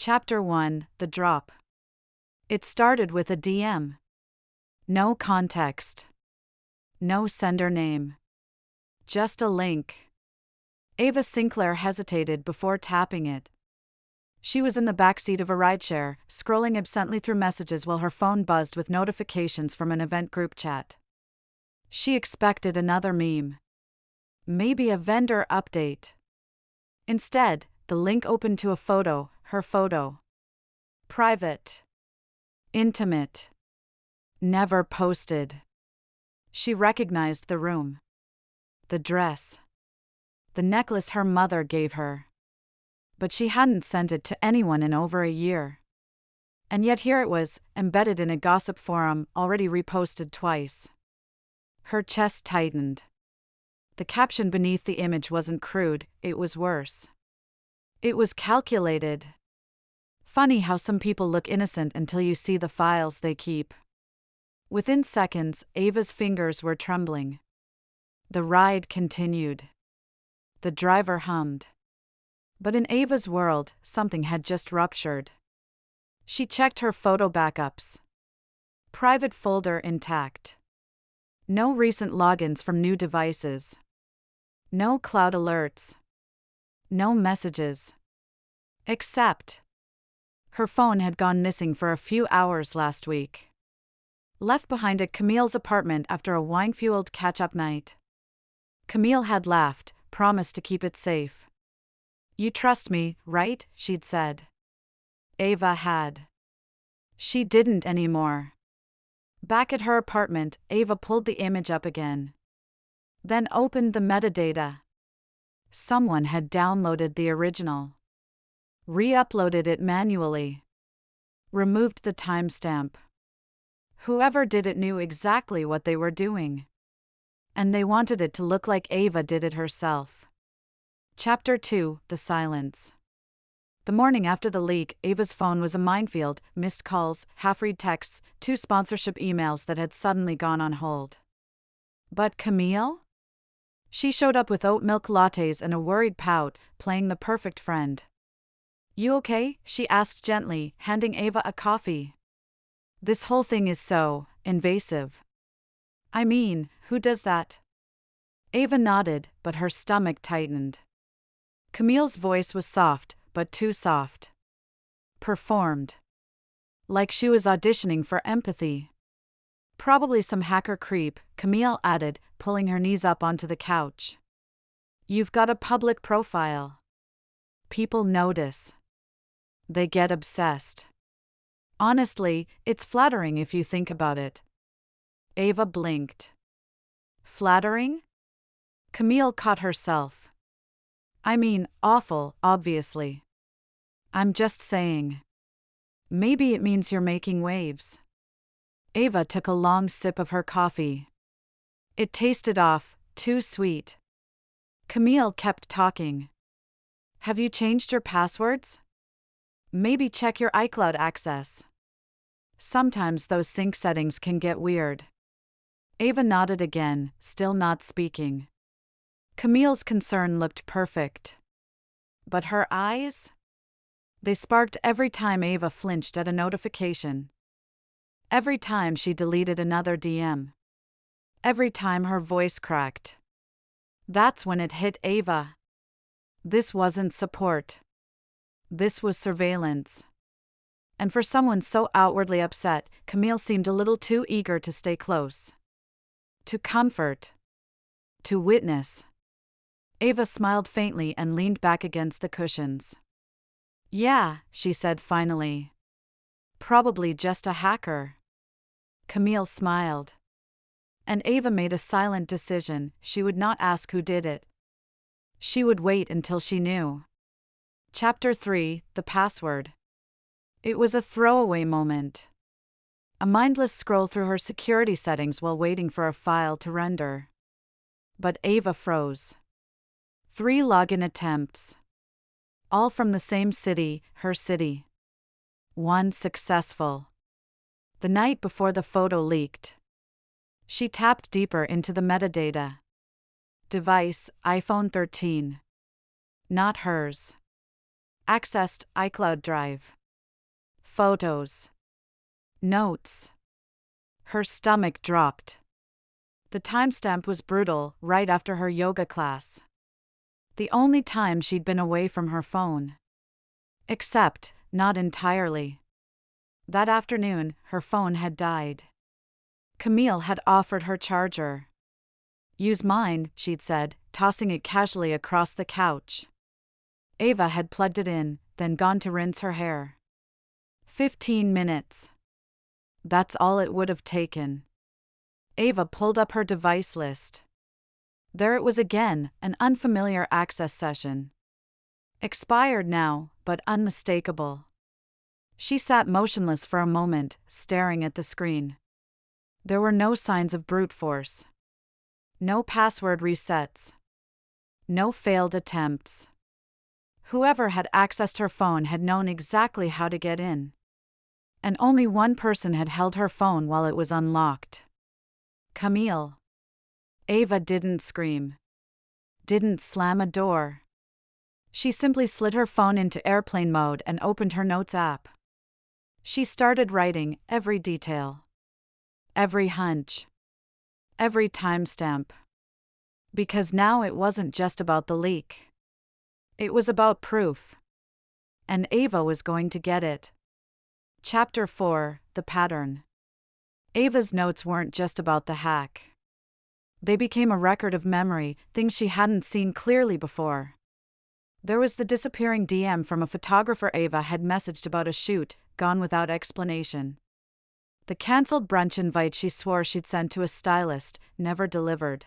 Chapter 1: The Drop. It started with a DM. No context. No sender name. Just a link. Ava Sinclair hesitated before tapping it. She was in the backseat of a rideshare, scrolling absently through messages while her phone buzzed with notifications from an event group chat. She expected another meme. Maybe a vendor update. Instead, the link opened to a photo, her photo. Private. Intimate. Never posted. She recognized the room. The dress. The necklace her mother gave her. But she hadn't sent it to anyone in over a year. And yet here it was, embedded in a gossip forum, already reposted twice. Her chest tightened. The caption beneath the image wasn't crude, it was worse. It was calculated. Funny how some people look innocent until you see the files they keep. Within seconds, Ava's fingers were trembling. The ride continued. The driver hummed. But in Ava's world, something had just ruptured. She checked her photo backups. Private folder intact. No recent logins from new devices. No cloud alerts. No messages. Except her phone had gone missing for a few hours last week. Left behind at Camille's apartment after a wine-fueled catch-up night. Camille had laughed, promised to keep it safe. "You trust me, right?" she'd said. Ava had. She didn't anymore. Back at her apartment, Ava pulled the image up again. Then opened the metadata. Someone had downloaded the original. Re-uploaded it manually. Removed the timestamp. Whoever did it knew exactly what they were doing. And they wanted it to look like Ava did it herself. Chapter 2: The Silence. The morning after the leak, Ava's phone was a minefield: missed calls, half-read texts, 2 sponsorship emails that had suddenly gone on hold. But Camille? She showed up with oat milk lattes and a worried pout, playing the perfect friend. "You okay?" she asked gently, handing Ava a coffee. "This whole thing is so invasive." "I mean, who does that?" Ava nodded, but her stomach tightened. Camille's voice was soft, but too soft. Performed. Like she was auditioning for empathy. "Probably some hacker creep," Camille added, pulling her knees up onto the couch. "You've got a public profile. People notice. They get obsessed. Honestly, it's flattering if you think about it." Ava blinked. "Flattering?" Camille caught herself. "I mean, awful, obviously. I'm just saying. Maybe it means you're making waves." Ava took a long sip of her coffee. It tasted off, too sweet. Camille kept talking. "Have you changed your passwords? Maybe check your iCloud access. Sometimes those sync settings can get weird." Ava nodded again, still not speaking. Camille's concern looked perfect. But her eyes? They sparked every time Ava flinched at a notification. Every time she deleted another DM. Every time her voice cracked. That's when it hit Ava. This wasn't support. This was surveillance. And for someone so outwardly upset, Camille seemed a little too eager to stay close. To comfort. To witness. Ava smiled faintly and leaned back against the cushions. "Yeah," she said finally. "Probably just a hacker." Camille smiled. And Ava made a silent decision: she would not ask who did it. She would wait until she knew. Chapter 3: The Password. It was a throwaway moment. A mindless scroll through her security settings while waiting for a file to render. But Ava froze. 3 login attempts. All from the same city, her city. One successful. The night before the photo leaked. She tapped deeper into the metadata. Device, iPhone 13. Not hers. Accessed iCloud Drive. Photos. Notes. Her stomach dropped. The timestamp was brutal, right after her yoga class. The only time she'd been away from her phone. Except, not entirely. That afternoon, her phone had died. Camille had offered her charger. "Use mine," she'd said, tossing it casually across the couch. Ava had plugged it in, then gone to rinse her hair. 15 minutes. That's all it would have taken. Ava pulled up her device list. There it was again, an unfamiliar access session. Expired now, but unmistakable. She sat motionless for a moment, staring at the screen. There were no signs of brute force. No password resets. No failed attempts. Whoever had accessed her phone had known exactly how to get in. And only one person had held her phone while it was unlocked. Camille. Ava didn't scream. Didn't slam a door. She simply slid her phone into airplane mode and opened her notes app. She started writing every detail. Every hunch. Every timestamp. Because now it wasn't just about the leak. It was about proof. And Ava was going to get it. Chapter 4, The Pattern. Ava's notes weren't just about the hack. They became a record of memory, things she hadn't seen clearly before. There was the disappearing DM from a photographer Ava had messaged about a shoot, gone without explanation. The cancelled brunch invite she swore she'd sent to a stylist, never delivered.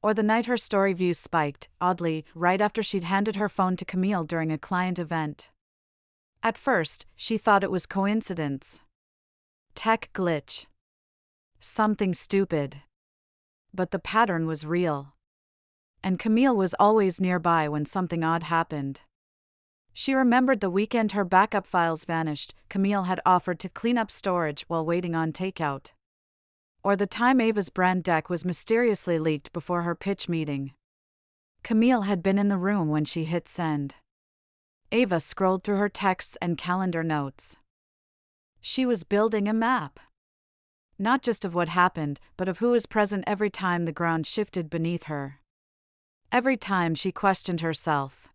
Or the night her story views spiked, oddly, right after she'd handed her phone to Camille during a client event. At first, she thought it was coincidence. Tech glitch. Something stupid. But the pattern was real. And Camille was always nearby when something odd happened. She remembered the weekend her backup files vanished, Camille had offered to clean up storage while waiting on takeout. Or the time Ava's brand deck was mysteriously leaked before her pitch meeting. Camille had been in the room when she hit send. Ava scrolled through her texts and calendar notes. She was building a map. Not just of what happened, but of who was present every time the ground shifted beneath her. Every time she questioned herself.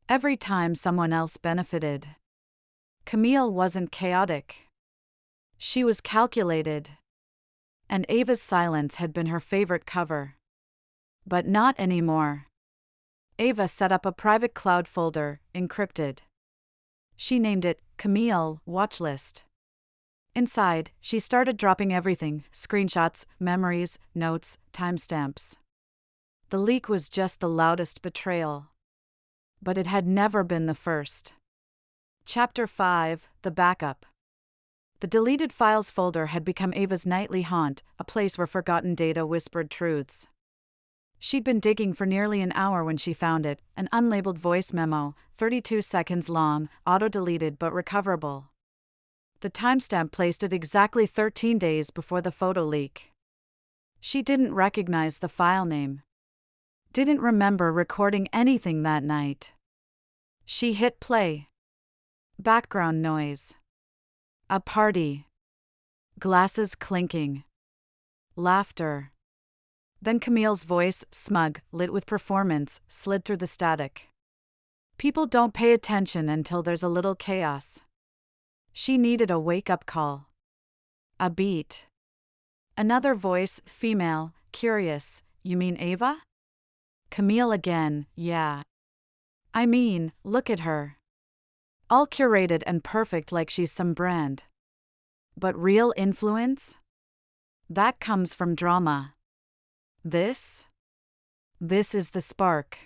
Every time someone else benefited. Camille wasn't chaotic. She was calculated. And Ava's silence had been her favorite cover. But not anymore. Ava set up a private cloud folder, encrypted. She named it Camille Watchlist. Inside, she started dropping everything: screenshots, memories, notes, timestamps. The leak was just the loudest betrayal. But it had never been the first. Chapter 5, The Backup. The deleted files folder had become Ava's nightly haunt, a place where forgotten data whispered truths. She'd been digging for nearly an hour when she found it, an unlabeled voice memo, 32 seconds long, auto-deleted but recoverable. The timestamp placed it exactly 13 days before the photo leak. She didn't recognize the file name. Didn't remember recording anything that night. She hit play. Background noise. A party. Glasses clinking. Laughter. Then Camille's voice, smug, lit with performance, slid through the static. People don't pay attention until there's a little chaos. She needed a wake-up call. A beat. Another voice, female, curious. You mean Ava? Camille again, yeah. I mean, look at her. All curated and perfect like she's some brand. But real influence? That comes from drama. This is the spark.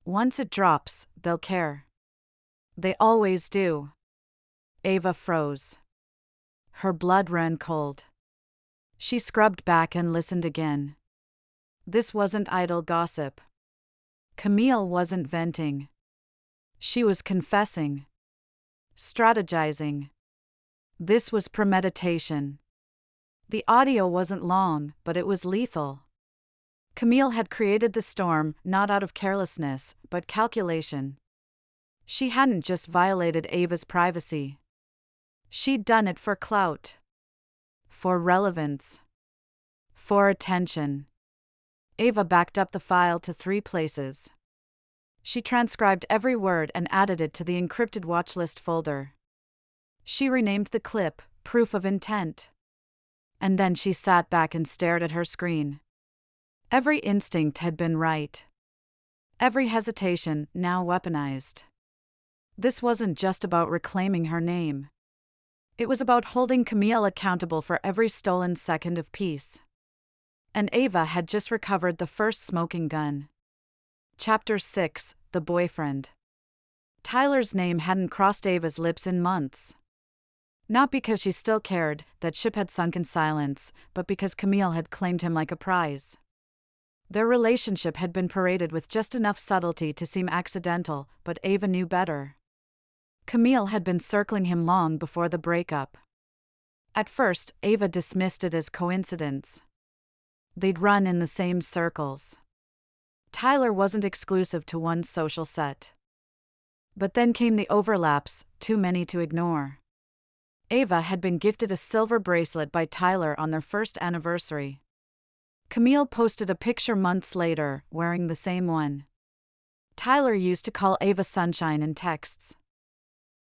Once it drops, they'll care. They always do. Ava froze. Her blood ran cold. She scrubbed back and listened again. This wasn't idle gossip. Camille wasn't venting. She was confessing. Strategizing. This was premeditation. The audio wasn't long, but it was lethal. Camille had created the storm, not out of carelessness, but calculation. She hadn't just violated Ava's privacy. She'd done it for clout. For relevance. For attention. Ava backed up the file to 3 places. She transcribed every word and added it to the encrypted watchlist folder. She renamed the clip, Proof of Intent. And then she sat back and stared at her screen. Every instinct had been right. Every hesitation, now weaponized. This wasn't just about reclaiming her name. It was about holding Camille accountable for every stolen second of peace. And Ava had just recovered the first smoking gun. Chapter 6: The Boyfriend. Tyler's name hadn't crossed Ava's lips in months. Not because she still cared, that ship had sunk in silence, but because Camille had claimed him like a prize. Their relationship had been paraded with just enough subtlety to seem accidental, but Ava knew better. Camille had been circling him long before the breakup. At first, Ava dismissed it as coincidence. They'd run in the same circles. Tyler wasn't exclusive to one social set. But then came the overlaps, too many to ignore. Ava had been gifted a silver bracelet by Tyler on their first anniversary. Camille posted a picture months later, wearing the same one. Tyler used to call Ava Sunshine in texts.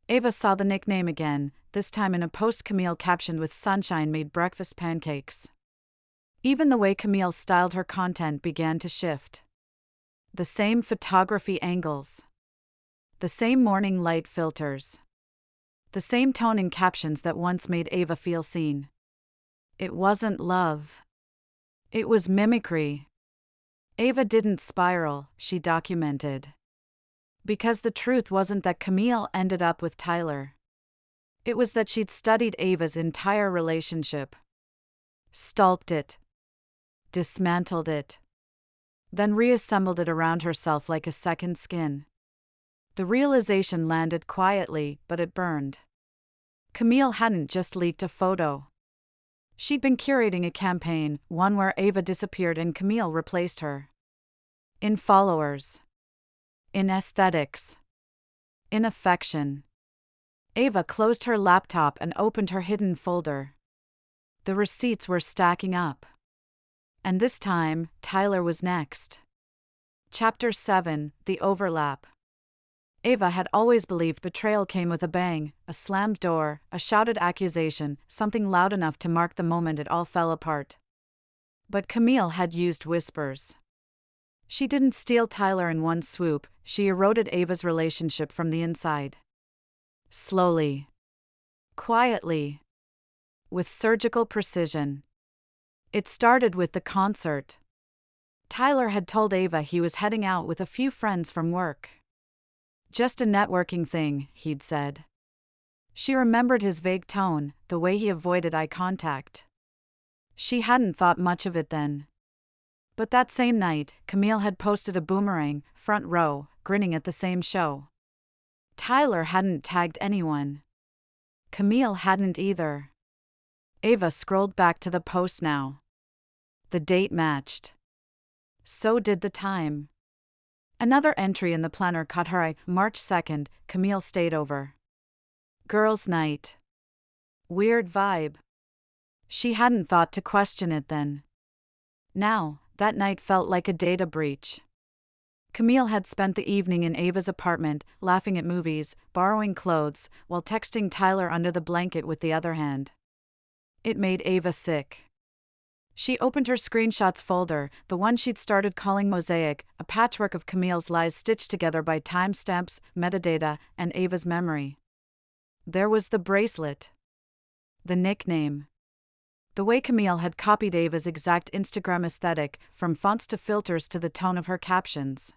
Ava saw the nickname again, this time in a post Camille captioned with "Sunshine made breakfast pancakes." Even the way Camille styled her content began to shift. The same photography angles. The same morning light filters. The same tone in captions that once made Ava feel seen. It wasn't love. It was mimicry. Ava didn't spiral, she documented. Because the truth wasn't that Camille ended up with Tyler. It was that she'd studied Ava's entire relationship. Stalked it. Dismantled it. Then reassembled it around herself like a second skin. The realization landed quietly, but it burned. Camille hadn't just leaked a photo. She'd been curating a campaign, one where Ava disappeared and Camille replaced her. In followers. In aesthetics. In affection. Ava closed her laptop and opened her hidden folder. The receipts were stacking up. And this time, Tyler was next. Chapter 7: The Overlap. Ava had always believed betrayal came with a bang, a slammed door, a shouted accusation, something loud enough to mark the moment it all fell apart. But Camille had used whispers. She didn't steal Tyler in one swoop, she eroded Ava's relationship from the inside. Slowly. Quietly. With surgical precision. It started with the concert. Tyler had told Ava he was heading out with a few friends from work. Just a networking thing, he'd said. She remembered his vague tone, the way he avoided eye contact. She hadn't thought much of it then. But that same night, Camille had posted a boomerang, front row, grinning at the same show. Tyler hadn't tagged anyone. Camille hadn't either. Ava scrolled back to the post now. The date matched. So did the time. Another entry in the planner caught her eye. March 2nd, Camille stayed over. Girls' night. Weird vibe. She hadn't thought to question it then. Now, that night felt like a data breach. Camille had spent the evening in Ava's apartment, laughing at movies, borrowing clothes, while texting Tyler under the blanket with the other hand. It made Ava sick. She opened her screenshots folder, the one she'd started calling Mosaic, a patchwork of Camille's lies stitched together by timestamps, metadata, and Ava's memory. There was the bracelet. The nickname. The way Camille had copied Ava's exact Instagram aesthetic, from fonts to filters to the tone of her captions.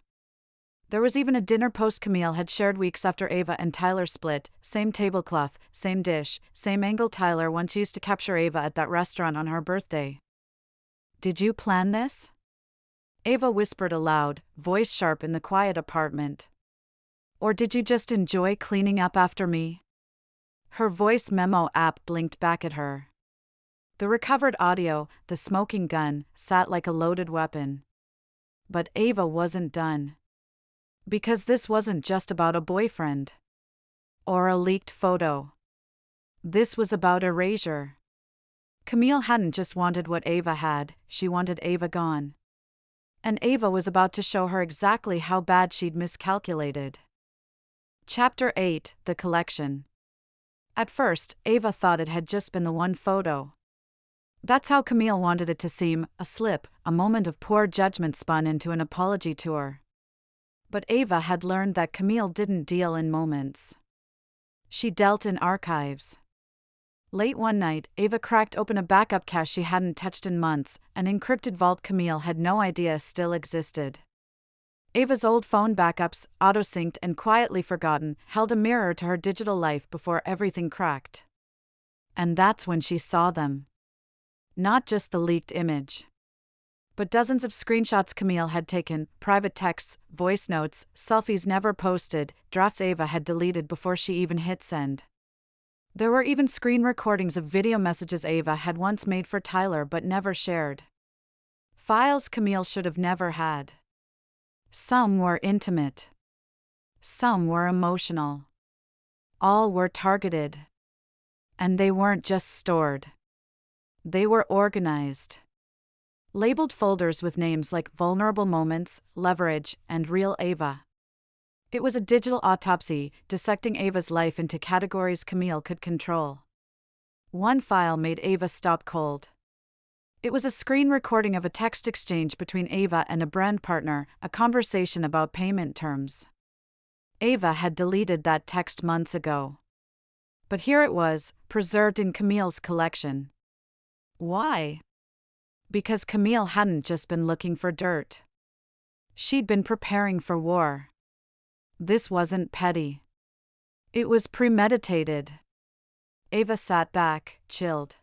There was even a dinner post Camille had shared weeks after Ava and Tyler split, same tablecloth, same dish, same angle. Tyler once used to capture Ava at that restaurant on her birthday. Did you plan this? Ava whispered aloud, voice sharp in the quiet apartment. Or did you just enjoy cleaning up after me? Her voice memo app blinked back at her. The recovered audio, the smoking gun, sat like a loaded weapon. But Ava wasn't done. Because this wasn't just about a boyfriend or a leaked photo. This was about erasure. Camille hadn't just wanted what Ava had, she wanted Ava gone. And Ava was about to show her exactly how bad she'd miscalculated. Chapter 8: The Collection. At first, Ava thought it had just been the one photo. That's how Camille wanted it to seem, a slip, a moment of poor judgment spun into an apology tour. But Ava had learned that Camille didn't deal in moments. She dealt in archives. Late one night, Ava cracked open a backup cache she hadn't touched in months, an encrypted vault Camille had no idea still existed. Ava's old phone backups, auto-synced and quietly forgotten, held a mirror to her digital life before everything cracked. And that's when she saw them. Not just the leaked image, but dozens of screenshots Camille had taken, private texts, voice notes, selfies never posted, drafts Ava had deleted before she even hit send. There were even screen recordings of video messages Ava had once made for Tyler but never shared. Files Camille should have never had. Some were intimate. Some were emotional. All were targeted. And they weren't just stored. They were organized. Labeled folders with names like Vulnerable Moments, Leverage, and Real Ava. It was a digital autopsy, dissecting Ava's life into categories Camille could control. One file made Ava stop cold. It was a screen recording of a text exchange between Ava and a brand partner, a conversation about payment terms. Ava had deleted that text months ago. But here it was, preserved in Camille's collection. Why? Because Camille hadn't just been looking for dirt. She'd been preparing for war. This wasn't petty. It was premeditated. Ava sat back, chilled.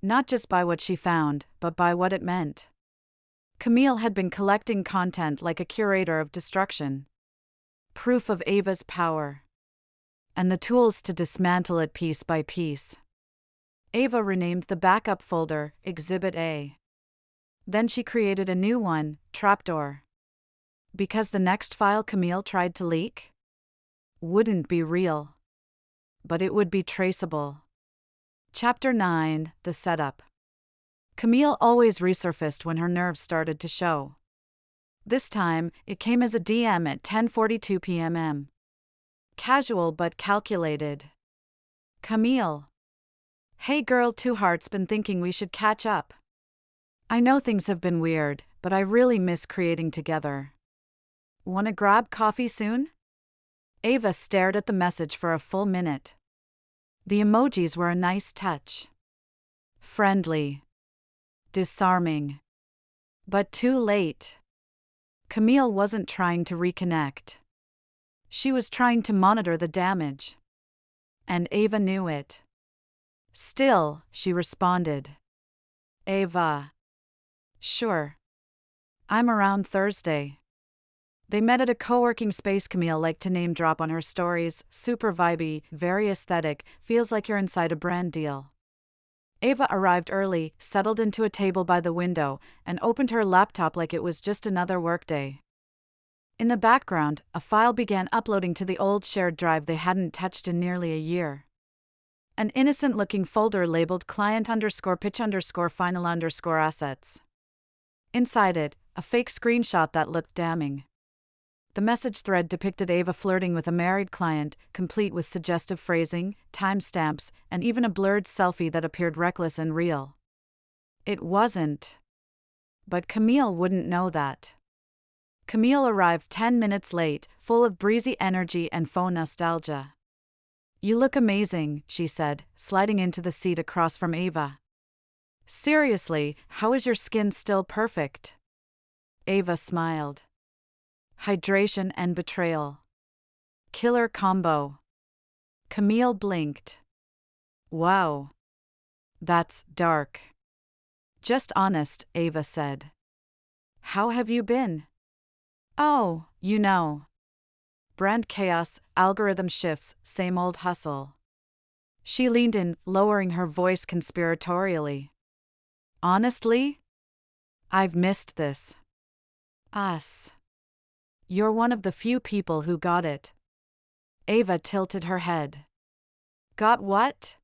Not just by what she found, but by what it meant. Camille had been collecting content like a curator of destruction. Proof of Ava's power. And the tools to dismantle it piece by piece. Ava renamed the backup folder Exhibit A. Then she created a new one, Trapdoor. Because the next file Camille tried to leak wouldn't be real. But it would be traceable. Chapter 9: The Setup. Camille always resurfaced when her nerves started to show. This time, it came as a DM at 10:42 p.m. Casual but calculated. Camille. Hey girl, Two Hearts, been thinking we should catch up. I know things have been weird, but I really miss creating together. Wanna grab coffee soon? Ava stared at the message for a full minute. The emojis were a nice touch. Friendly. Disarming. But too late. Camille wasn't trying to reconnect. She was trying to monitor the damage. And Ava knew it. Still, she responded. Ava. Sure. I'm around Thursday. They met at a co-working space Camille liked to name drop on her stories, super vibey, very aesthetic, feels like you're inside a brand deal. Ava arrived early, settled into a table by the window, and opened her laptop like it was just another workday. In the background, a file began uploading to the old shared drive they hadn't touched in nearly a year. An innocent-looking folder labeled client_pitch_final_assets. Inside it, a fake screenshot that looked damning. The message thread depicted Ava flirting with a married client, complete with suggestive phrasing, timestamps, and even a blurred selfie that appeared reckless and real. It wasn't. But Camille wouldn't know that. Camille arrived 10 minutes late, full of breezy energy and faux nostalgia. You look amazing, she said, sliding into the seat across from Ava. Seriously, how is your skin still perfect? Ava smiled. Hydration and betrayal. Killer combo. Camille blinked. Wow. That's dark. Just honest, Ava said. How have you been? Oh, you know. Brand chaos, algorithm shifts, same old hustle. She leaned in, lowering her voice conspiratorially. Honestly? I've missed this. Us. You're one of the few people who got it. Ava tilted her head. Got what?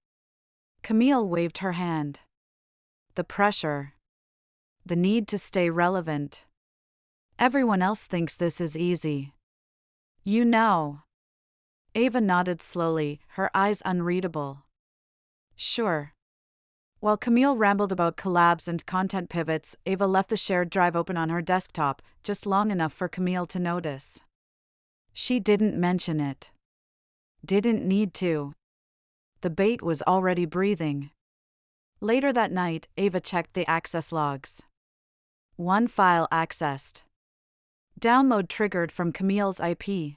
Camille waved her hand. The pressure. The need to stay relevant. Everyone else thinks this is easy. You know. Ava nodded slowly, her eyes unreadable. Sure. While Camille rambled about collabs and content pivots, Ava left the shared drive open on her desktop, just long enough for Camille to notice. She didn't mention it. Didn't need to. The bait was already breathing. Later that night, Ava checked the access logs. One file accessed. Download triggered from Camille's IP.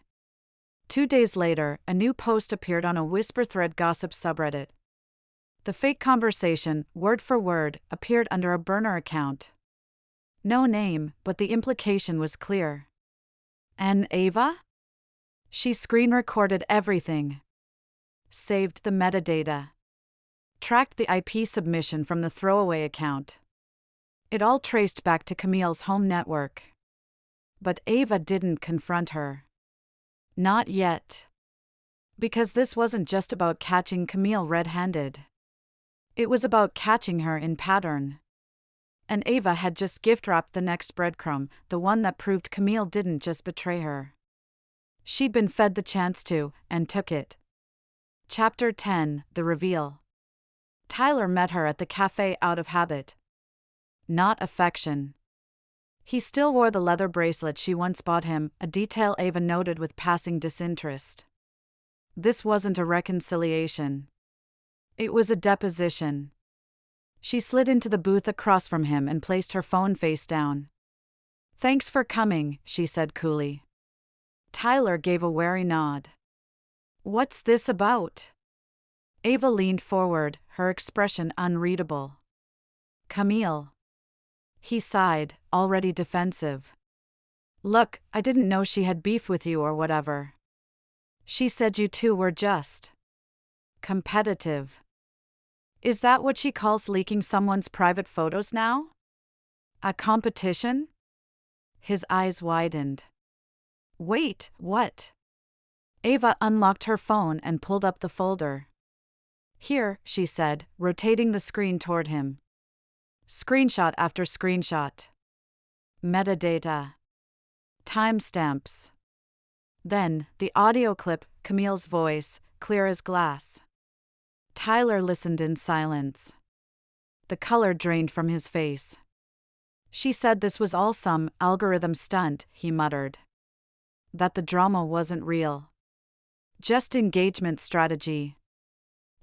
2 days later, a new post appeared on a Whisper Thread gossip subreddit. The fake conversation, word for word, appeared under a burner account. No name, but the implication was clear. And Ava? She screen recorded everything. Saved the metadata. Tracked the IP submission from the throwaway account. It all traced back to Camille's home network. But Ava didn't confront her. Not yet. Because this wasn't just about catching Camille red-handed. It was about catching her in pattern. And Ava had just gift-wrapped the next breadcrumb, the one that proved Camille didn't just betray her. She'd been fed the chance to, and took it. Chapter 10, The Reveal. Tyler met her at the cafe out of habit. Not affection. He still wore the leather bracelet she once bought him, a detail Ava noted with passing disinterest. This wasn't a reconciliation. It was a deposition. She slid into the booth across from him and placed her phone face down. Thanks for coming, she said coolly. Tyler gave a wary nod. What's this about? Ava leaned forward, her expression unreadable. Camille. He sighed, already defensive. Look, I didn't know she had beef with you or whatever. She said you two were just competitive. Is that what she calls leaking someone's private photos now? A competition? His eyes widened. Wait, what? Ava unlocked her phone and pulled up the folder. Here, she said, rotating the screen toward him. Screenshot after screenshot. Metadata. Timestamps. Then, the audio clip, Camille's voice, clear as glass. Tyler listened in silence. The color drained from his face. She said this was all some algorithm stunt, he muttered. That the drama wasn't real. Just engagement strategy.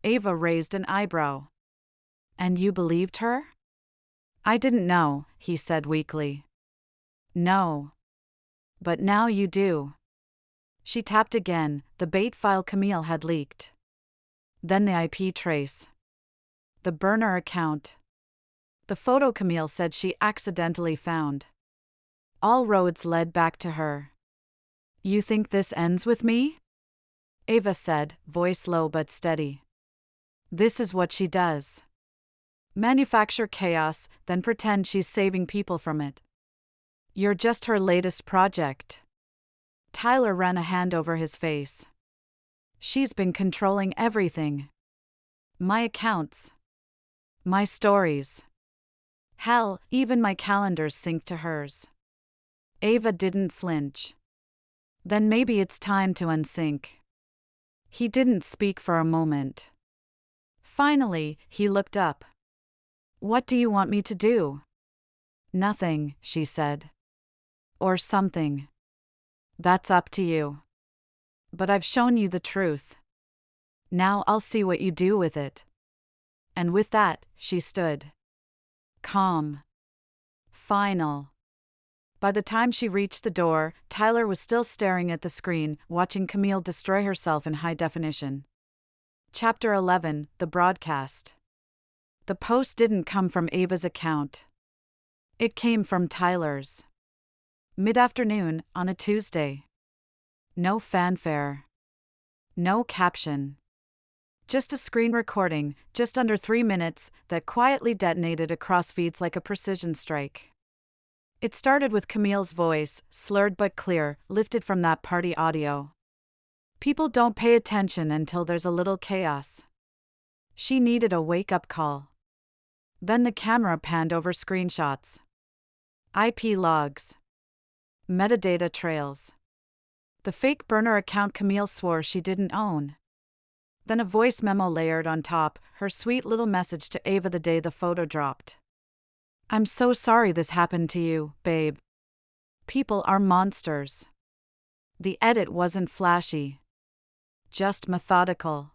Ava raised an eyebrow. And you believed her? I didn't know, he said weakly. No. But now you do. She tapped again, the bait file Camille had leaked. Then the IP trace. The burner account. The photo Camille said she accidentally found. All roads led back to her. You think this ends with me? Ava said, voice low but steady. This is what she does. Manufacture chaos, then pretend she's saving people from it. You're just her latest project. Tyler ran a hand over his face. She's been controlling everything. My accounts. My stories. Hell, even my calendars sync to hers. Ava didn't flinch. Then maybe it's time to unsync. He didn't speak for a moment. Finally, he looked up. What do you want me to do? Nothing, she said. Or something. That's up to you. But I've shown you the truth. Now I'll see what you do with it. And with that, she stood. Calm. Final. By the time she reached the door, Tyler was still staring at the screen, watching Camille destroy herself in high definition. Chapter 11, The Broadcast. The post didn't come from Ava's account. It came from Tyler's. Mid-afternoon, on a Tuesday. No fanfare. No caption. Just a screen recording, just under 3 minutes, that quietly detonated across feeds like a precision strike. It started with Camille's voice, slurred but clear, lifted from that party audio. People don't pay attention until there's a little chaos. She needed a wake-up call. Then the camera panned over screenshots. IP logs. Metadata trails. The fake burner account Camille swore she didn't own. Then a voice memo layered on top, her sweet little message to Ava the day the photo dropped. "I'm so sorry this happened to you, babe. People are monsters." The edit wasn't flashy. Just methodical.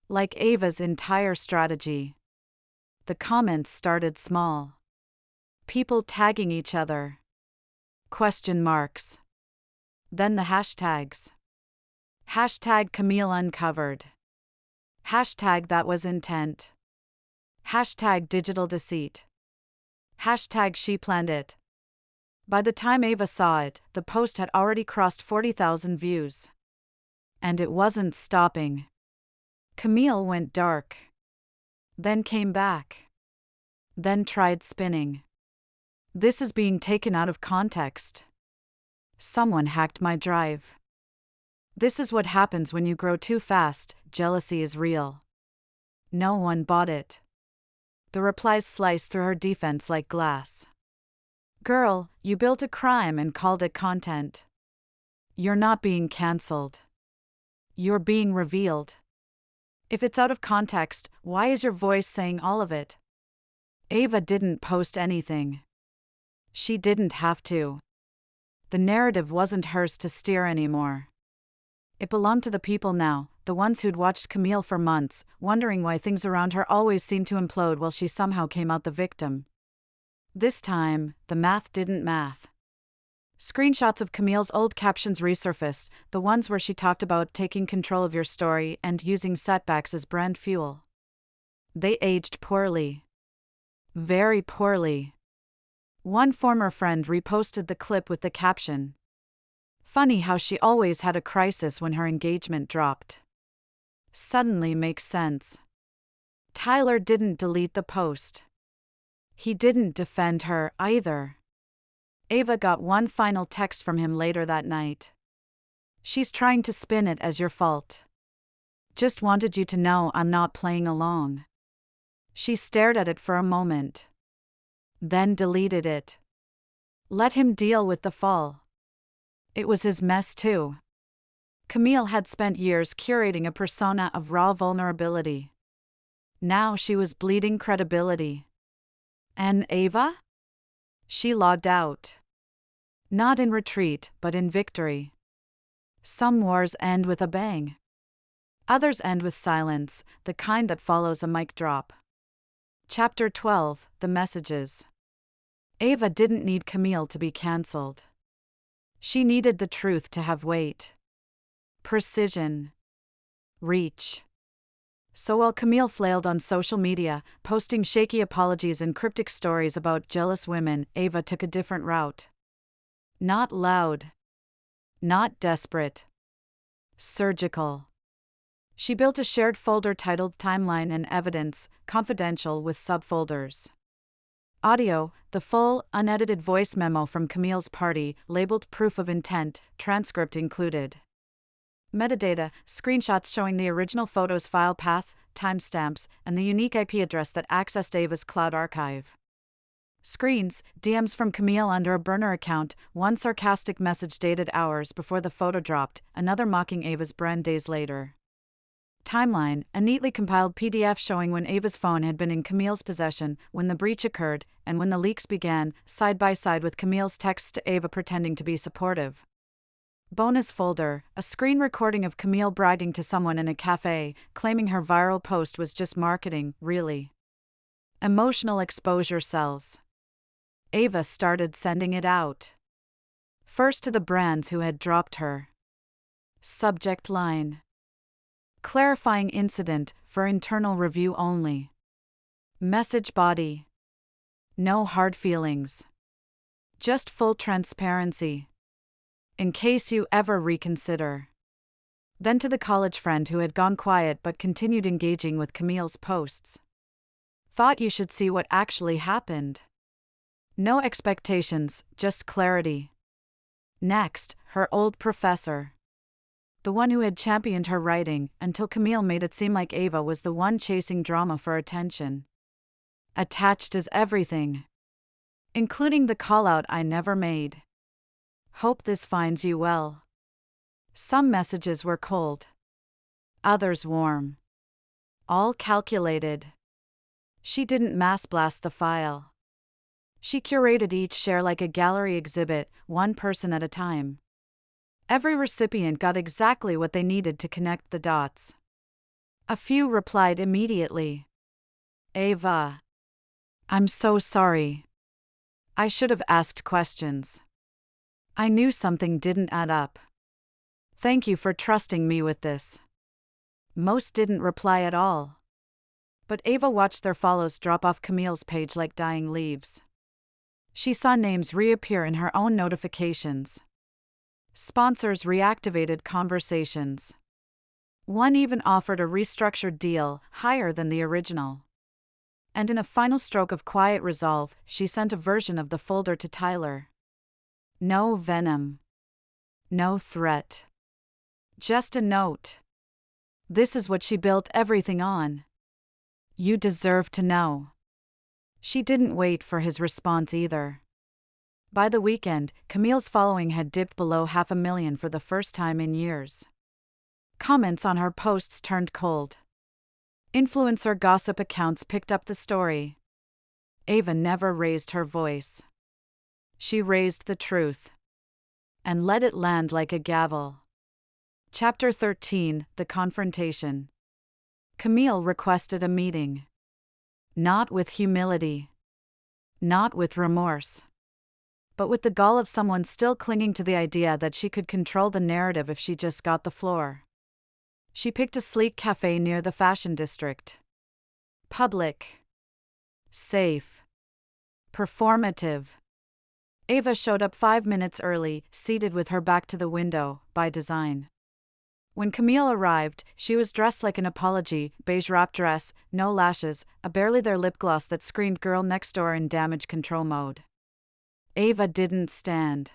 Like Ava's entire strategy. The comments started small. People tagging each other. Question marks. Then the hashtags. Hashtag Camille uncovered. Hashtag that was intent. Hashtag digital deceit. Hashtag she planned it. By the time Ava saw it, the post had already crossed 40,000 views. And it wasn't stopping. Camille went dark. Then came back. Then tried spinning. "This is being taken out of context. Someone hacked my drive. This is what happens when you grow too fast, jealousy is real. No one bought it." The replies sliced through her defense like glass. "Girl, you built a crime and called it content. You're not being cancelled. You're being revealed. If it's out of context, why is your voice saying all of it?" Ava didn't post anything. She didn't have to. The narrative wasn't hers to steer anymore. It belonged to the people now, the ones who'd watched Camille for months, wondering why things around her always seemed to implode while she somehow came out the victim. This time, the math didn't math. Screenshots of Camille's old captions resurfaced, the ones where she talked about taking control of your story and using setbacks as brand fuel. They aged poorly. Very poorly. One former friend reposted the clip with the caption, "Funny how she always had a crisis when her engagement dropped. Suddenly makes sense." Tyler didn't delete the post. He didn't defend her either. Ava got one final text from him later that night. "She's trying to spin it as your fault. Just wanted you to know I'm not playing along." She stared at it for a moment. Then deleted it. Let him deal with the fall. It was his mess too. Camille had spent years curating a persona of raw vulnerability. Now she was bleeding credibility. And Ava? She logged out. Not in retreat, but in victory. Some wars end with a bang. Others end with silence, the kind that follows a mic drop. Chapter 12, The Messages. Ava didn't need Camille to be cancelled. She needed the truth to have weight. Precision. Reach. So while Camille flailed on social media, posting shaky apologies and cryptic stories about jealous women, Ava took a different route. Not loud. Not desperate. Surgical. She built a shared folder titled Timeline and Evidence, confidential with subfolders. Audio, the full, unedited voice memo from Camille's party, labeled Proof of Intent, transcript included. Metadata, screenshots showing the original photo's file path, timestamps, and the unique IP address that accessed Ava's cloud archive. Screens, DMs from Camille under a burner account, one sarcastic message dated hours before the photo dropped, another mocking Ava's brand days later. Timeline, a neatly compiled PDF showing when Ava's phone had been in Camille's possession, when the breach occurred, and when the leaks began, side by side with Camille's texts to Ava pretending to be supportive. Bonus folder, a screen recording of Camille bragging to someone in a cafe, claiming her viral post was just marketing, really. Emotional exposure sells. Ava started sending it out. First to the brands who had dropped her. Subject line. Clarifying incident, for internal review only. Message body. No hard feelings. Just full transparency. In case you ever reconsider. Then to the college friend who had gone quiet but continued engaging with Camille's posts. Thought you should see what actually happened. No expectations, just clarity. Next, her old professor. The one who had championed her writing until Camille made it seem like Ava was the one chasing drama for attention. Attached is everything, including the call-out I never made. Hope this finds you well. Some messages were cold. Others warm. All calculated. She didn't mass blast the file. She curated each share like a gallery exhibit, one person at a time. Every recipient got exactly what they needed to connect the dots. A few replied immediately. Ava. I'm so sorry. I should have asked questions. I knew something didn't add up. Thank you for trusting me with this. Most didn't reply at all. But Ava watched their follows drop off Camille's page like dying leaves. She saw names reappear in her own notifications. Sponsors reactivated conversations. One even offered a restructured deal, higher than the original. And in a final stroke of quiet resolve, she sent a version of the folder to Tyler. No venom. No threat. Just a note. This is what she built everything on. You deserve to know. She didn't wait for his response either. By the weekend, Camille's following had dipped below 500,000 for the first time in years. Comments on her posts turned cold. Influencer gossip accounts picked up the story. Ava never raised her voice. She raised the truth. And let it land like a gavel. Chapter 13, The Confrontation. Camille requested a meeting. Not with humility. Not with remorse. But with the gall of someone still clinging to the idea that she could control the narrative if she just got the floor. She picked a sleek cafe near the fashion district. Public. Safe. Performative. Ava showed up 5 minutes early, seated with her back to the window, by design. When Camille arrived, she was dressed like an apology, beige wrap dress, no lashes, a barely there lip gloss that screamed girl next door in damage control mode. Ava didn't stand.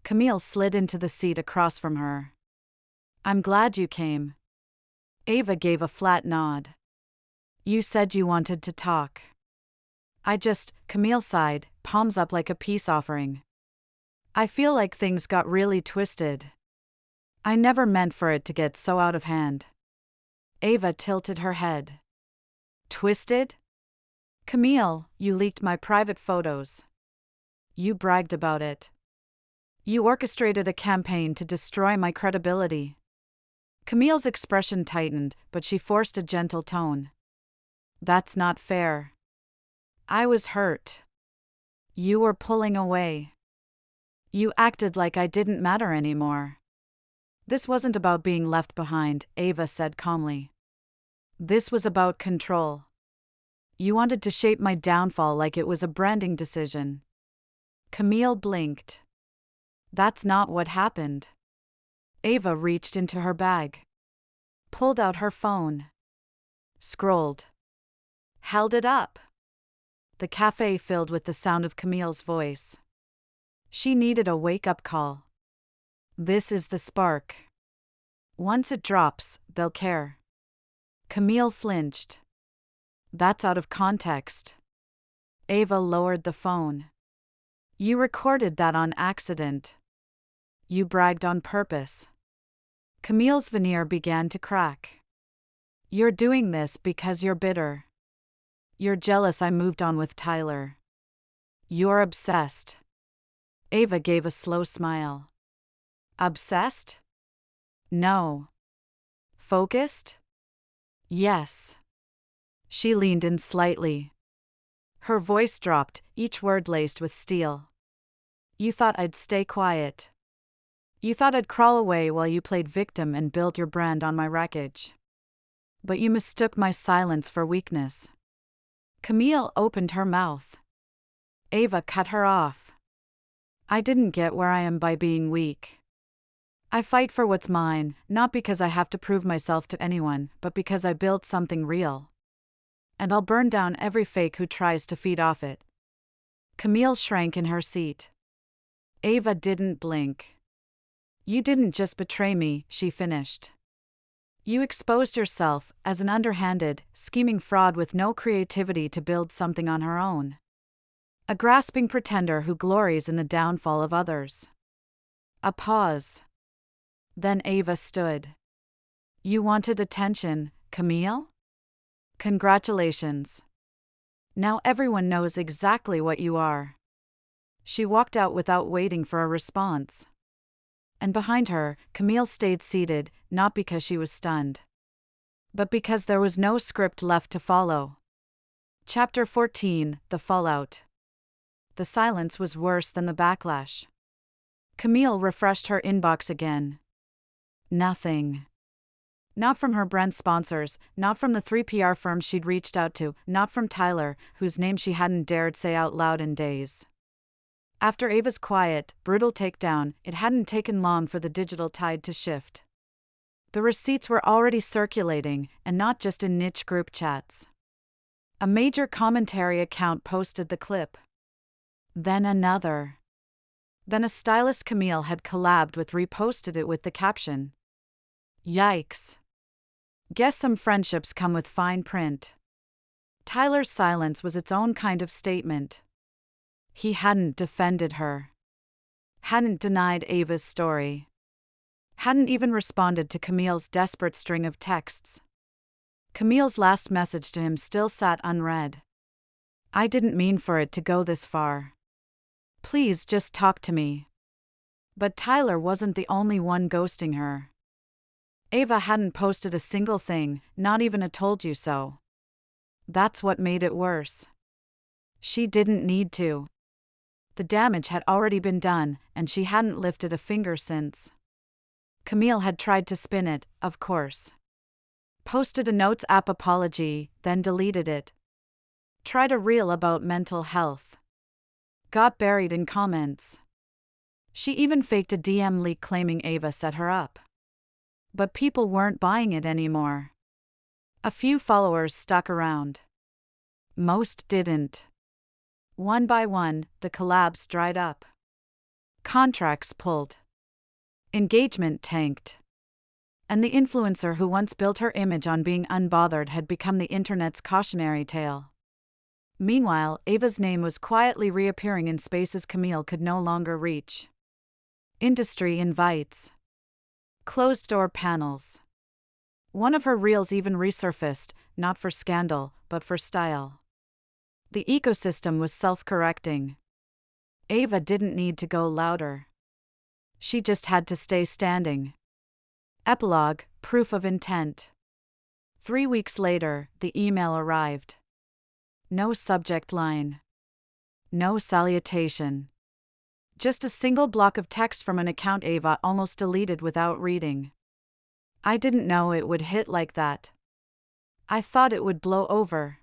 Camille slid into the seat across from her. I'm glad you came. Ava gave a flat nod. You said you wanted to talk. Camille sighed, palms up like a peace offering. I feel like things got really twisted. I never meant for it to get so out of hand. Ava tilted her head. Twisted? Camille, you leaked my private photos. You bragged about it. You orchestrated a campaign to destroy my credibility. Camille's expression tightened, but she forced a gentle tone. That's not fair. I was hurt. You were pulling away. You acted like I didn't matter anymore. This wasn't about being left behind, Ava said calmly. This was about control. You wanted to shape my downfall like it was a branding decision. Camille blinked. That's not what happened. Ava reached into her bag. Pulled out her phone. Scrolled. Held it up. The cafe filled with the sound of Camille's voice. She needed a wake-up call. This is the spark. Once it drops, they'll care. Camille flinched. That's out of context. Ava lowered the phone. You recorded that on accident. You bragged on purpose. Camille's veneer began to crack. You're doing this because you're bitter. You're jealous I moved on with Tyler. You're obsessed. Ava gave a slow smile. Obsessed? No. Focused? Yes. She leaned in slightly. Her voice dropped, each word laced with steel. You thought I'd stay quiet. You thought I'd crawl away while you played victim and built your brand on my wreckage. But you mistook my silence for weakness. Camille opened her mouth. Ava cut her off. I didn't get where I am by being weak. I fight for what's mine, not because I have to prove myself to anyone, but because I built something real. And I'll burn down every fake who tries to feed off it. Camille shrank in her seat. Ava didn't blink. You didn't just betray me, she finished. You exposed yourself as an underhanded, scheming fraud with no creativity to build something on her own. A grasping pretender who glories in the downfall of others. A pause. Then Ava stood. You wanted attention, Camille? Congratulations. Now everyone knows exactly what you are. She walked out without waiting for a response. And behind her, Camille stayed seated, not because she was stunned, but because there was no script left to follow. Chapter 14, The Fallout. The silence was worse than the backlash. Camille refreshed her inbox again. Nothing. Not from her brand sponsors, not from the 3 PR firms she'd reached out to, not from Tyler, whose name she hadn't dared say out loud in days. After Ava's quiet, brutal takedown, it hadn't taken long for the digital tide to shift. The receipts were already circulating, and not just in niche group chats. A major commentary account posted the clip. Then another. Then a stylist Camille had collabed with reposted it with the caption. Yikes. Guess some friendships come with fine print. Tyler's silence was its own kind of statement. He hadn't defended her. Hadn't denied Ava's story. Hadn't even responded to Camille's desperate string of texts. Camille's last message to him still sat unread. I didn't mean for it to go this far. Please just talk to me. But Tyler wasn't the only one ghosting her. Ava hadn't posted a single thing, not even a told you so. That's what made it worse. She didn't need to. The damage had already been done, and she hadn't lifted a finger since. Camille had tried to spin it, of course. Posted a Notes app apology, then deleted it. Tried a reel about mental health. Got buried in comments. She even faked a DM leak claiming Ava set her up. But people weren't buying it anymore. A few followers stuck around. Most didn't. One by one, the collabs dried up. Contracts pulled. Engagement tanked. And the influencer who once built her image on being unbothered had become the internet's cautionary tale. Meanwhile, Ava's name was quietly reappearing in spaces Camille could no longer reach. Industry invites. Closed-door panels. One of her reels even resurfaced, not for scandal, but for style. The ecosystem was self-correcting. Ava didn't need to go louder. She just had to stay standing. Epilogue, proof of intent. 3 weeks later, the email arrived. No subject line. No salutation. Just a single block of text from an account Ava almost deleted without reading. I didn't know it would hit like that. I thought it would blow over.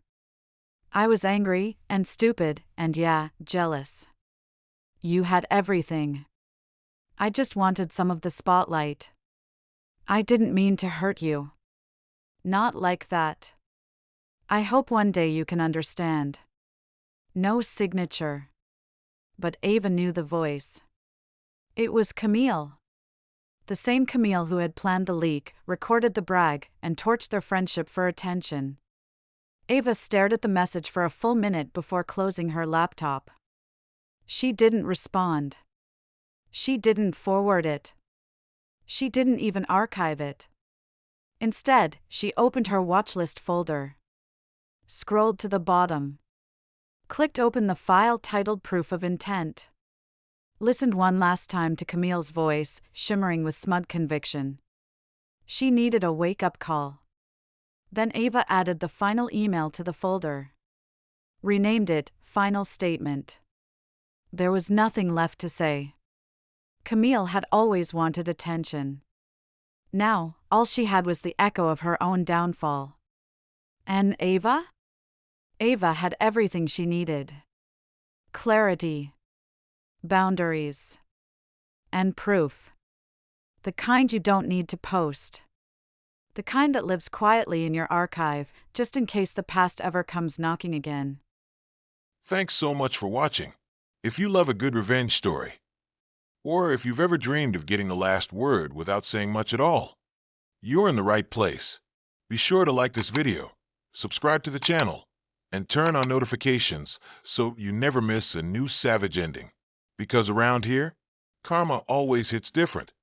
I was angry, and stupid, and yeah, jealous. You had everything. I just wanted some of the spotlight. I didn't mean to hurt you. Not like that. I hope one day you can understand. No signature. But Ava knew the voice. It was Camille. The same Camille who had planned the leak, recorded the brag, and torched their friendship for attention. Ava stared at the message for a full minute before closing her laptop. She didn't respond. She didn't forward it. She didn't even archive it. Instead, she opened her watchlist folder. Scrolled to the bottom. Clicked open the file titled Proof of Intent. Listened one last time to Camille's voice, shimmering with smug conviction. She needed a wake-up call. Then Ava added the final email to the folder. Renamed it, Final Statement. There was nothing left to say. Camille had always wanted attention. Now, all she had was the echo of her own downfall. And Ava? Ava had everything she needed. Clarity. Boundaries. And proof. The kind you don't need to post. The kind that lives quietly in your archive, just in case the past ever comes knocking again. Thanks so much for watching. If you love a good revenge story, or if you've ever dreamed of getting the last word without saying much at all, you're in the right place. Be sure to like this video, subscribe to the channel, and turn on notifications so you never miss a new savage ending. Because around here, karma always hits different.